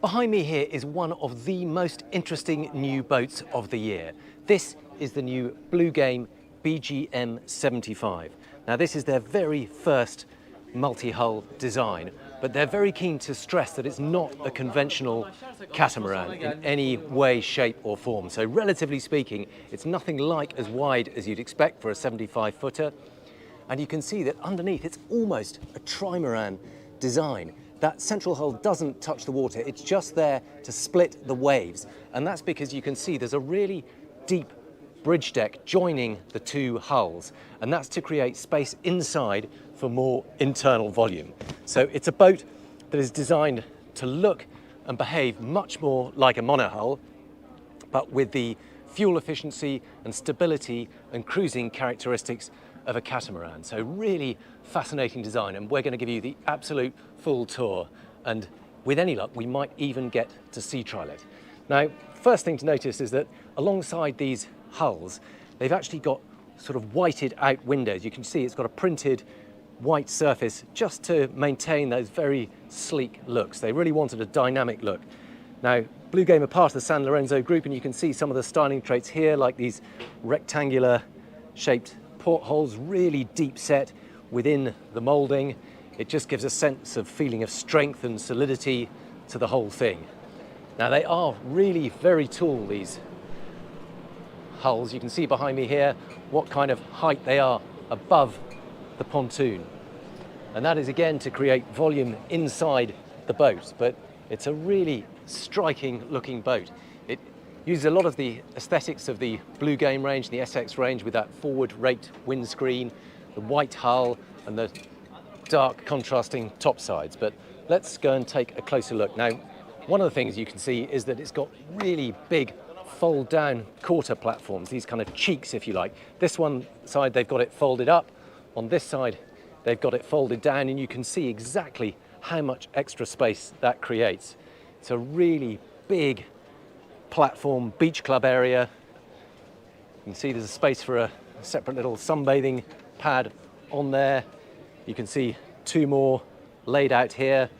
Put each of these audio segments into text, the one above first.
Behind me here is one of the most interesting new boats of the year. This is the new Bluegame BGM75. Now this is their very first multi-hull design, but they're very keen to stress that it's not a conventional catamaran in any way, shape or form. So relatively speaking, it's nothing like as wide as you'd expect for a 75-footer. And you can see that underneath it's almost a trimaran design. That central hull doesn't touch the water, it's just there to split the waves. And that's because you can see there's a really deep bridge deck joining the two hulls. And that's to create space inside for more internal volume. So it's a boat that is designed to look and behave much more like a monohull, but with the fuel efficiency and stability and cruising characteristics of a catamaran. So really fascinating design, and we're going to give you the absolute full tour, and with any luck we might even get to sea trial it. Now, first thing to notice is that alongside these hulls they've actually got sort of whited out windows. You can see it's got a printed white surface just to maintain those very sleek looks. They really wanted a dynamic look. Now, Bluegame are part of the San Lorenzo group, and you can see some of the styling traits here, like these rectangular shaped portholes, really deep set within the moulding. It just gives a sense of feeling of strength and solidity to the whole thing. Now they are really very tall, these hulls. You can see behind me here what kind of height they are above the pontoon. And that is again to create volume inside the boat, but it's a really striking looking boat. It uses a lot of the aesthetics of the Bluegame range, the SX range, with that forward raked windscreen, the white hull and the dark contrasting top sides. But let's go and take a closer look. Now, one of the things you can see is that it's got really big fold down quarter platforms, these kind of cheeks if you like. This one side they've got it folded up, on this side they've got it folded down, and you can see exactly how much extra space that creates. It's a really big platform beach club area. You can see there's a space for a separate little sunbathing pad on there. You can see two more laid out here.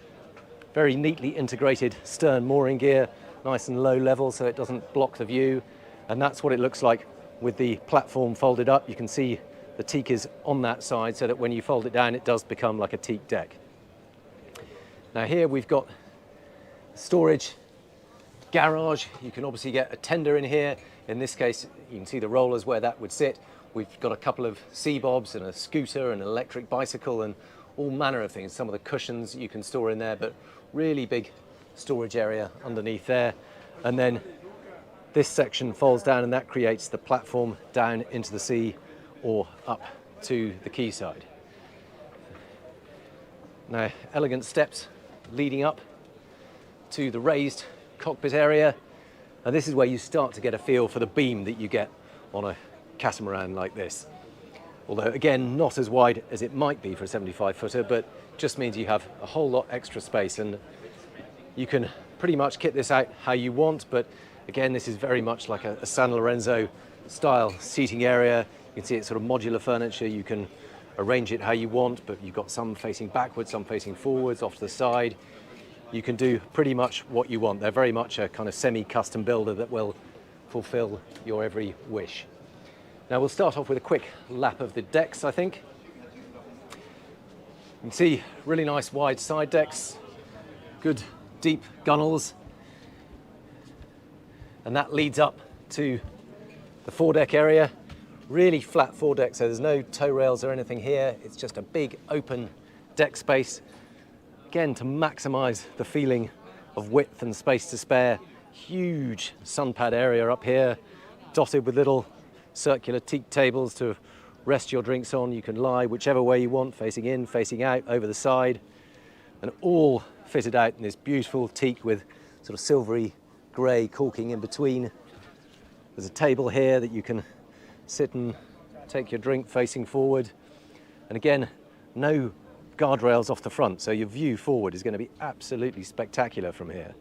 Very neatly integrated stern mooring gear, nice and low level so it doesn't block the view. And that's what it looks like with the platform folded up. You can see the teak is on that side so that when you fold it down it does become like a teak deck. Now here we've got storage garage. You can obviously get a tender in here. In this case you can see the rollers where that would sit. We've got a couple of sea bobs and a scooter and an electric bicycle and all manner of things. Some of the cushions you can store in there, but really big storage area underneath there. And then this section folds down and that creates the platform down into the sea or up to the quayside. Now, elegant steps leading up to the raised cockpit area, and this is where you start to get a feel for the beam that you get on a catamaran like this. Although again, not as wide as it might be for a 75-footer, but just means you have a whole lot extra space, and you can pretty much kit this out how you want. But again, this is very much like a San Lorenzo style seating area. You can see it's sort of modular furniture. You can arrange it how you want, but you've got some facing backwards, some facing forwards, off to the side. You can do pretty much what you want. They're very much a kind of semi-custom builder that will fulfill your every wish. Now we'll start off with a quick lap of the decks, I think. You can see really nice wide side decks, good deep gunnels, and that leads up to the foredeck area. Really flat foredeck, so there's no tow rails or anything here. It's just a big open deck space. Again, to maximize the feeling of width and space to spare. Huge sun pad area up here, dotted with little circular teak tables to rest your drinks on. You can lie whichever way you want, facing in, facing out, over the side, and all fitted out in this beautiful teak with sort of silvery grey caulking in between. There's a table here that you can sit and take your drink facing forward, and again, no guardrails off the front, so your view forward is going to be absolutely spectacular from here.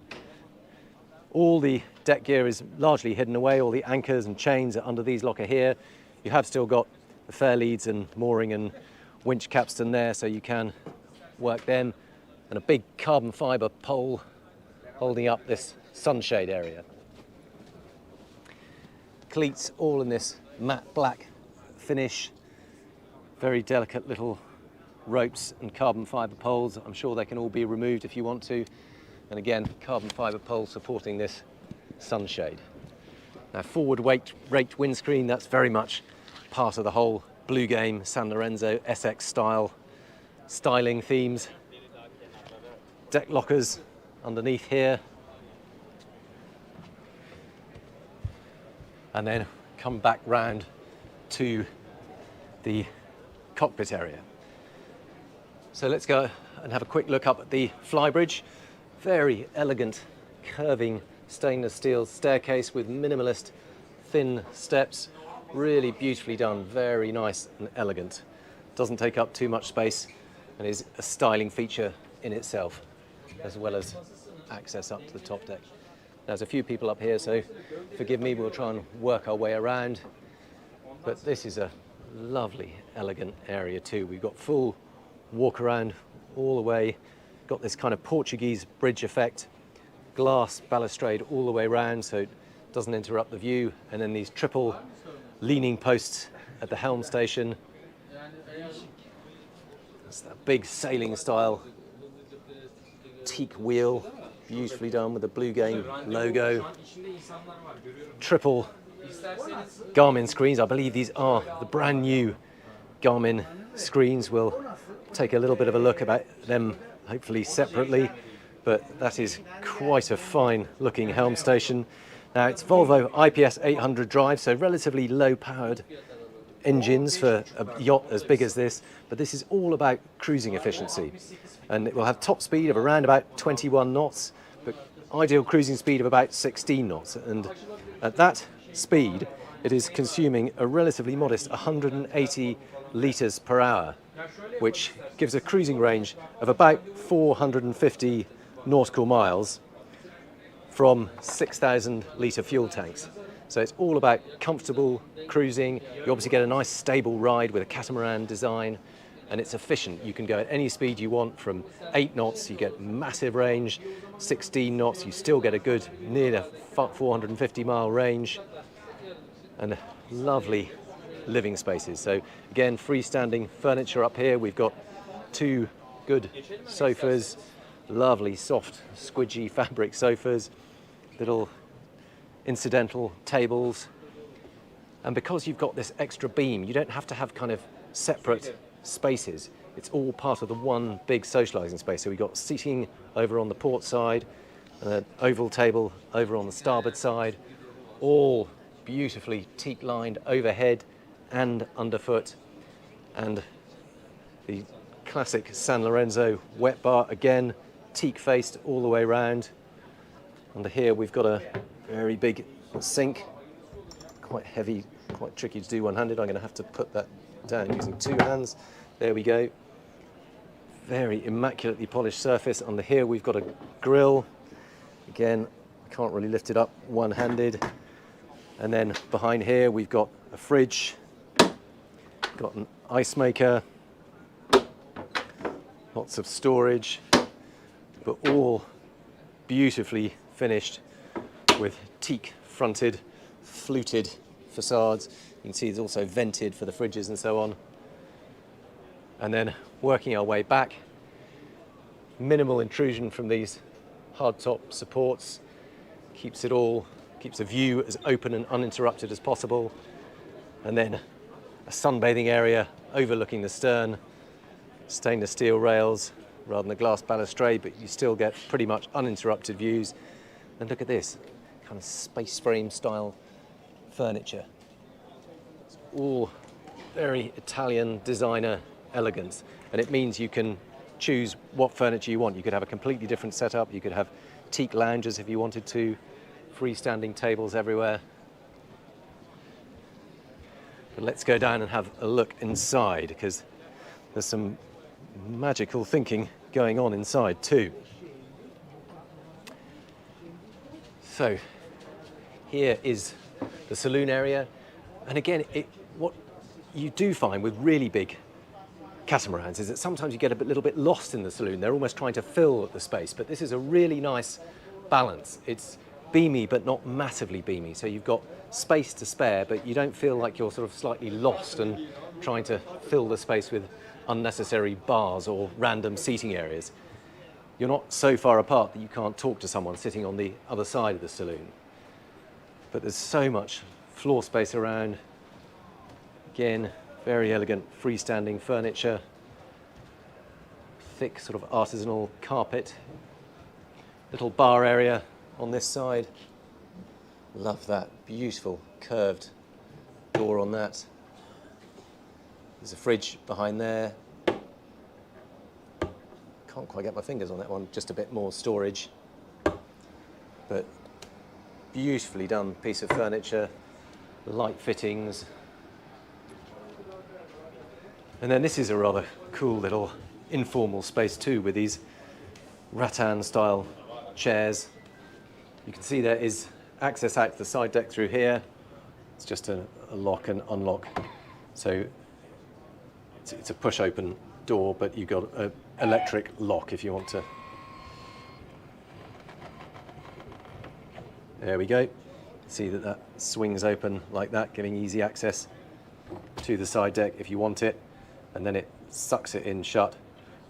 All the deck gear is largely hidden away. All the anchors and chains are under these locker here. You have still got the fair leads and mooring and winch capstan there, so you can work them. And a big carbon fibre pole holding up this sunshade area. Cleats all in this matte black finish, very delicate little ropes and carbon fibre poles. I'm sure they can all be removed if you want to. And again, carbon fibre poles supporting this sunshade. Now, forward raked windscreen, that's very much part of the whole Bluegame San Lorenzo SX style styling themes. Deck lockers underneath here. And then come back round to the cockpit area. So let's go and have a quick look up at the flybridge. Very elegant, curving stainless steel staircase with minimalist thin steps. Really beautifully done, very nice and elegant. Doesn't take up too much space and is a styling feature in itself, as well as access up to the top deck. There's a few people up here, so forgive me, we'll try and work our way around. But this is a lovely, elegant area too. We've got full walk around all the way, got this kind of Portuguese bridge effect, glass balustrade all the way around so it doesn't interrupt the view, and then these triple leaning posts at the helm station. That's that big sailing style teak wheel, beautifully done with the Bluegame logo. Triple Garmin screens. I believe these are the brand new Garmin screens. We'll take a little bit of a look about them, hopefully separately, but that is quite a fine looking helm station. Now, it's Volvo IPS 800 drive, so relatively low powered engines for a yacht as big as this, but this is all about cruising efficiency, and it will have top speed of around about 21 knots, but ideal cruising speed of about 16 knots, and at that speed it is consuming a relatively modest 180 litres per hour, which gives a cruising range of about 450 nautical miles from 6,000 litre fuel tanks. So it's all about comfortable cruising. You obviously get a nice stable ride with a catamaran design, and it's efficient. You can go at any speed you want. From 8 knots, you get massive range. 16 knots, you still get a good near 450 mile range, and lovely living spaces. So again, freestanding furniture up here. We've got 2 good sofas, lovely soft squidgy fabric sofas, little incidental tables, and because you've got this extra beam, you don't have to have kind of separate spaces. It's all part of the one big socializing space. So we've got seating over on the port side, and an oval table over on the starboard side, all beautifully teak lined overhead and underfoot, and the classic San Lorenzo wet bar, again teak faced all the way around. Under here we've got a very big sink, quite heavy, quite tricky to do one-handed. I'm going to have to put that down using 2 hands. There we go. Very immaculately polished surface. Under here we've got a grill. Again, I can't really lift it up one-handed. And then behind here we've got a fridge, got an ice maker, lots of storage, but all beautifully finished with teak fronted, fluted facades. You can see it's also vented for the fridges and so on. And then working our way back, minimal intrusion from these hardtop supports, keeps the view as open and uninterrupted as possible. And then a sunbathing area overlooking the stern, stainless steel rails rather than the glass balustrade, but you still get pretty much uninterrupted views. And look at this kind of space frame style furniture. It's all very Italian designer elegance, and it means you can choose what furniture you want. You could have a completely different setup. You could have teak lounges if you wanted to, freestanding tables everywhere. But let's go down and have a look inside, because there's some magical thinking going on inside too. So here is the saloon area, and again, what you do find with really big catamarans is that sometimes you get a little bit lost in the saloon. They're almost trying to fill the space, but this is a really nice balance. It's beamy, but not massively beamy. So you've got space to spare, but you don't feel like you're sort of slightly lost and trying to fill the space with unnecessary bars or random seating areas. You're not so far apart that you can't talk to someone sitting on the other side of the saloon. But there's so much floor space around. Again, very elegant freestanding furniture. Thick sort of artisanal carpet. Little bar area on this side. Love that beautiful curved door on that. There's a fridge behind there. Can't quite get my fingers on that one, just a bit more storage. But beautifully done piece of furniture, light fittings. And then this is a rather cool little informal space too, with these rattan style chairs. You can see there is access out to the side deck through here. It's just a lock and unlock. So it's a push open door, but you've got an electric lock if you want to. There we go. See that swings open like that, giving easy access to the side deck if you want it. And then it sucks it in shut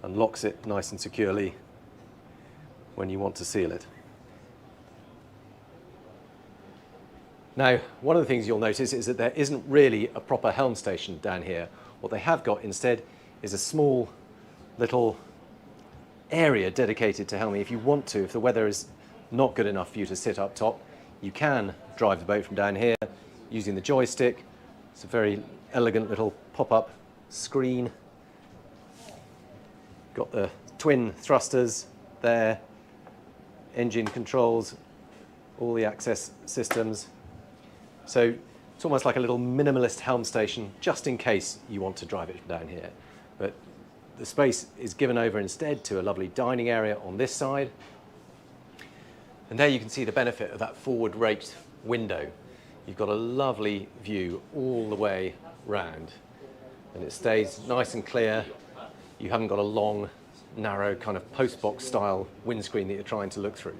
and locks it nice and securely when you want to seal it. Now, one of the things you'll notice is that there isn't really a proper helm station down here. What they have got instead is a small little area dedicated to helming. If you want to, if the weather is not good enough for you to sit up top, you can drive the boat from down here using the joystick. It's a very elegant little pop-up screen. Got the twin thrusters there, engine controls, all the access systems. So it's almost like a little minimalist helm station, just in case you want to drive it down here. But the space is given over instead to a lovely dining area on this side. And there you can see the benefit of that forward raked window. You've got a lovely view all the way round, and it stays nice and clear. You haven't got a long, narrow kind of postbox style windscreen that you're trying to look through.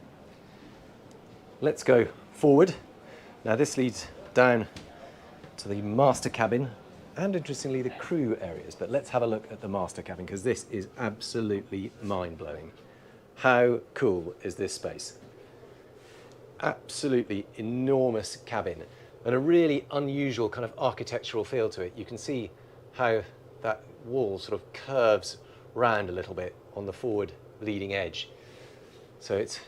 Let's go forward. Now this leads down to the master cabin and, interestingly, the crew areas. But let's have a look at the master cabin, because this is absolutely mind-blowing. How cool is this space? Absolutely enormous cabin and a really unusual kind of architectural feel to it. You can see how that wall sort of curves round a little bit on the forward leading edge. So it's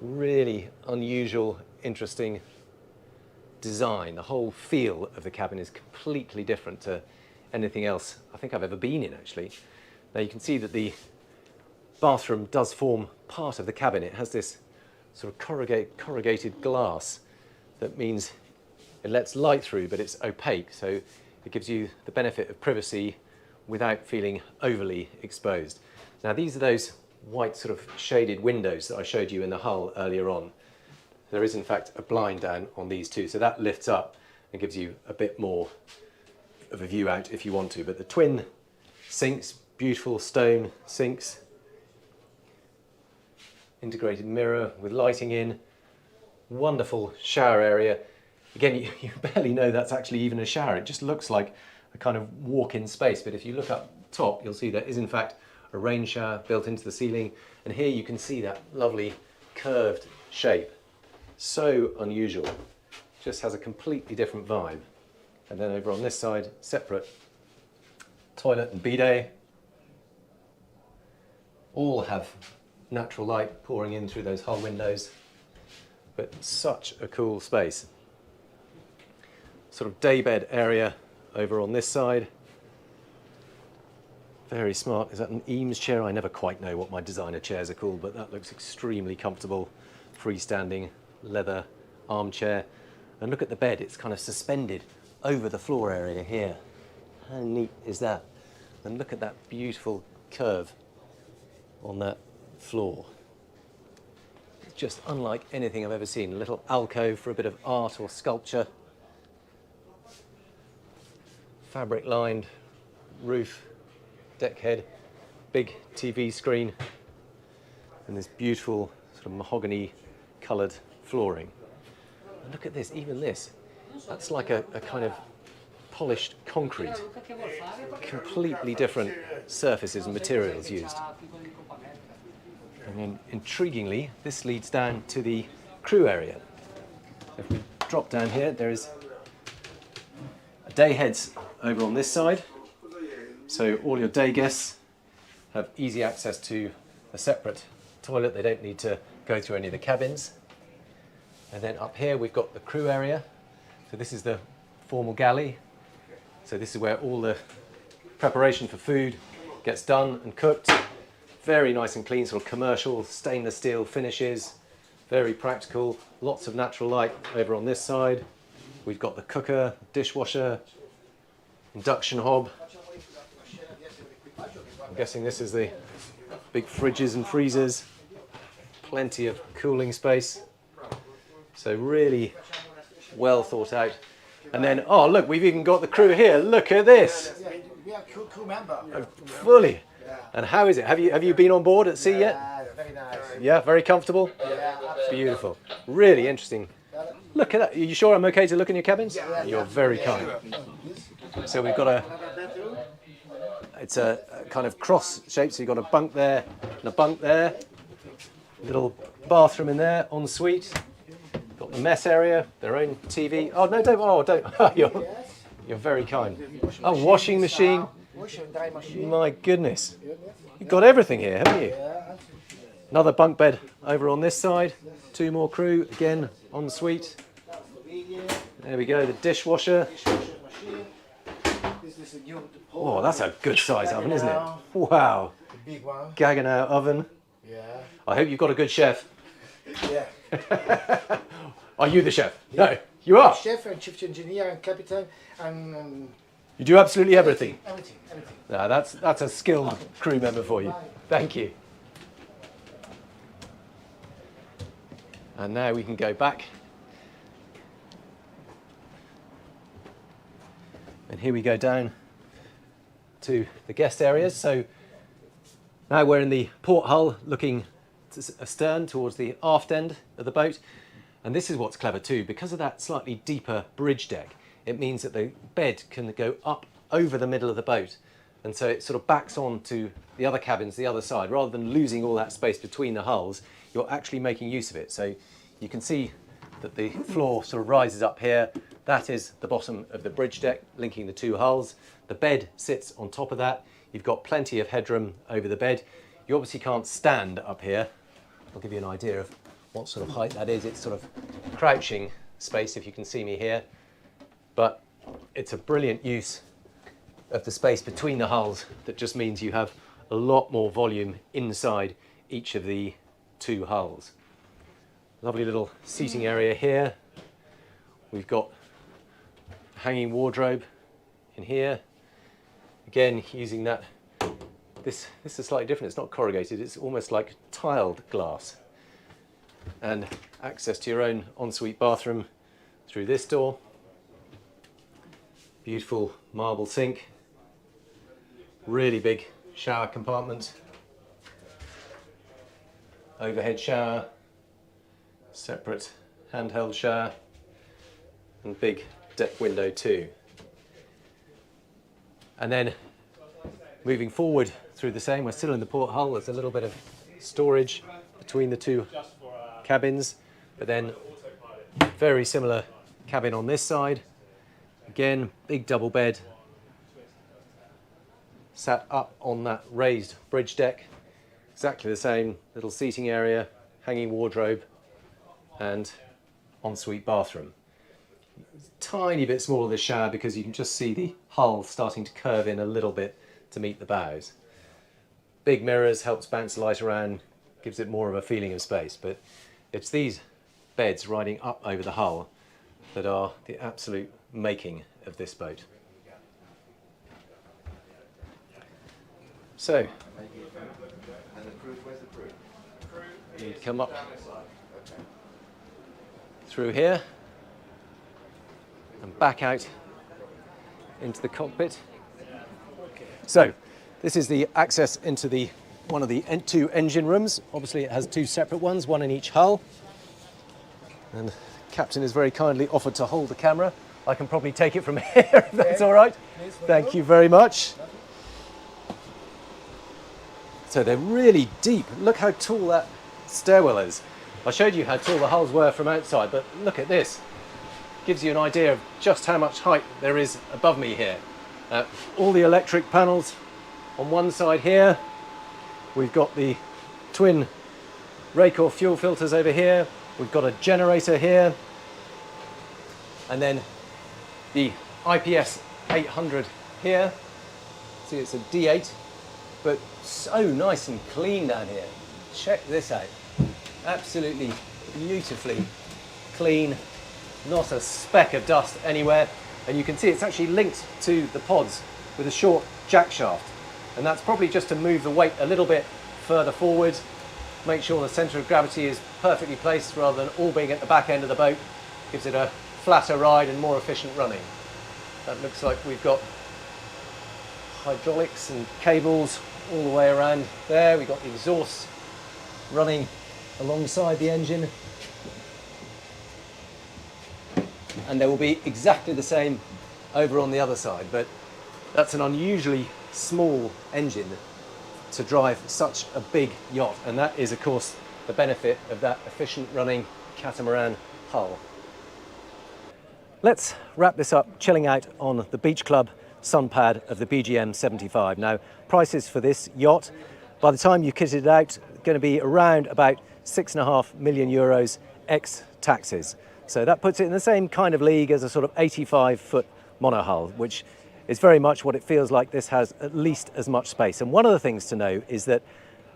really unusual, interesting design. The whole feel of the cabin is completely different to anything else I think I've ever been in, actually. Now you can see that the bathroom does form part of the cabin. It has this sort of corrugated glass that means it lets light through, but it's opaque, so it gives you the benefit of privacy without feeling overly exposed. Now these are those white sort of shaded windows that I showed you in the hull earlier on. There is in fact a blind down on these two, so that lifts up and gives you a bit more of a view out if you want to. But the twin sinks, beautiful stone sinks, integrated mirror with lighting in, wonderful shower area. Again, you barely know that's actually even a shower. It just looks like a kind of walk-in space, but if you look up top, you'll see there is in fact a rain shower built into the ceiling, and here you can see that lovely curved shape. So unusual, just has a completely different vibe. And then over on this side, separate toilet and bidet. All have natural light pouring in through those hull windows, but such a cool space. Sort of daybed area over on this side. Very smart. Is that an Eames chair? I never quite know what my designer chairs are called, but that looks extremely comfortable. Freestanding leather armchair. And look at the bed, it's kind of suspended over the floor area here. How neat is that? And look at that beautiful curve on that floor. It's just unlike anything I've ever seen. A little alcove for a bit of art or sculpture. Fabric lined roof, deck head, big TV screen, and this beautiful sort of mahogany coloured flooring. And look at this, even this, that's like a kind of polished concrete. Completely different surfaces and materials used. And then intriguingly, this leads down to the crew area. If we drop down here, there is a day heads over on this side. So all your day guests have easy access to a separate toilet. They don't need to go through any of the cabins. And then up here we've got the crew area. So this is the formal galley. So this is where all the preparation for food gets done and cooked. Very nice and clean, sort of commercial stainless steel finishes. Very practical, lots of natural light over on this side. We've got the cooker, dishwasher, induction hob. I'm guessing this is the big fridges and freezers. Plenty of cooling space. So really well thought out. And then, oh look, we've even got the crew here. Look at this. We are crew member. Fully. And how is it? Have you been on board at sea yet? Yeah, very nice. Yeah, very comfortable? Yeah, absolutely. Beautiful. Really interesting. Look at that. Are you sure I'm okay to look in your cabins? Yeah. You're very kind. So we've got it's a kind of cross shape, so you've got a bunk there and a bunk there. Little bathroom in there, ensuite. Got the mess area, their own TV. Oh, no, don't. You're very kind. Oh, washing machine. Wash and dry machine. My goodness. You've got everything here, haven't you? Another bunk bed over on this side. Two more crew, again, ensuite. There we go, the dishwasher. Oh, that's a good size oven, isn't it? Wow. Big one. Gaggenau oven. Yeah. I hope you've got a good chef. Yeah. Are you the chef? No, you are. Chef and chief engineer and captain and You do absolutely everything. everything. No, that's a skilled crew member for you. Thank you. And now we can go back. And here we go down to the guest areas. So now we're in the port hull looking astern towards the aft end of the boat. And this is what's clever too, because of that slightly deeper bridge deck, it means that the bed can go up over the middle of the boat. And so it sort of backs on to the other cabins, the other side. Rather than losing all that space between the hulls, you're actually making use of it. So you can see that the floor sort of rises up here. That is the bottom of the bridge deck linking the two hulls. The bed sits on top of that. You've got plenty of headroom over the bed. You obviously can't stand up here. I'll give you an idea of what sort of height that is. It's sort of crouching space, if you can see me here. But it's a brilliant use of the space between the hulls that just means you have a lot more volume inside each of the two hulls. Lovely little seating area here. We've got a hanging wardrobe in here. Again, using that, this is slightly different. It's not corrugated, it's almost like tiled glass. And access to your own ensuite bathroom through this door. Beautiful marble sink. Really big shower compartment. Overhead shower. Separate handheld shower. And big deck window too. And then moving forward through the same, we're still in the port hull. There's a little bit of storage between the two cabins, but then very similar cabin on this side. Again, big double bed, sat up on that raised bridge deck. Exactly the same little seating area, hanging wardrobe, and ensuite bathroom. Tiny bit smaller this shower because you can just see the hull starting to curve in a little bit to meet the bows. Big mirrors helps bounce light around, gives it more of a feeling of space, but it's these beds riding up over the hull that are the absolute making of this boat. So, you come up through here and back out into the cockpit. So, this is the access into the one of the two engine rooms. Obviously it has two separate ones, one in each hull. And the captain has very kindly offered to hold the camera. I can probably take it from here if that's all right. Thank you very much. So they're really deep. Look how tall that stairwell is. I showed you how tall the hulls were from outside, but look at this. Gives you an idea of just how much height there is above me here. All the electric panels on one side here. We've got the twin Raycor fuel filters over here. We've got a generator here. And then the IPS 800 here. See, it's a D8, but so nice and clean down here. Check this out. Absolutely beautifully clean, not a speck of dust anywhere. And you can see it's actually linked to the pods with a short jack shaft. And that's probably just to move the weight a little bit further forward, make sure the centre of gravity is perfectly placed rather than all being at the back end of the boat. Gives it a flatter ride and more efficient running. That looks like we've got hydraulics and cables all the way around there. We've got the exhausts running alongside the engine. And there will be exactly the same over on the other side, but that's an unusually small engine to drive such a big yacht, and that is of course the benefit of that efficient running catamaran hull. Let's wrap this up chilling out on the beach club sun pad of the BGM75. Now, prices for this yacht, by the time you kit it out, going to be around about €6.5 million ex taxes. So that puts it in the same kind of league as a sort of 85-foot monohull, which is very much what it feels like. This has at least as much space. And one of the things to know is that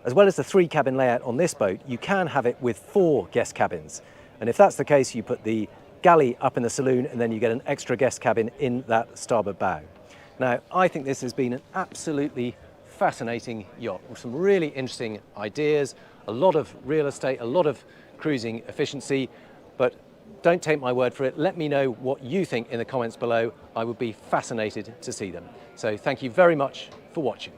as well as the 3-cabin layout on this boat, you can have it with 4 guest cabins. And if that's the case, you put the galley up in the saloon and then you get an extra guest cabin in that starboard bow. Now, I think this has been an absolutely fascinating yacht with some really interesting ideas, a lot of real estate, a lot of cruising efficiency, but don't take my word for it. Let me know what you think in the comments below. I would be fascinated to see them. So thank you very much for watching.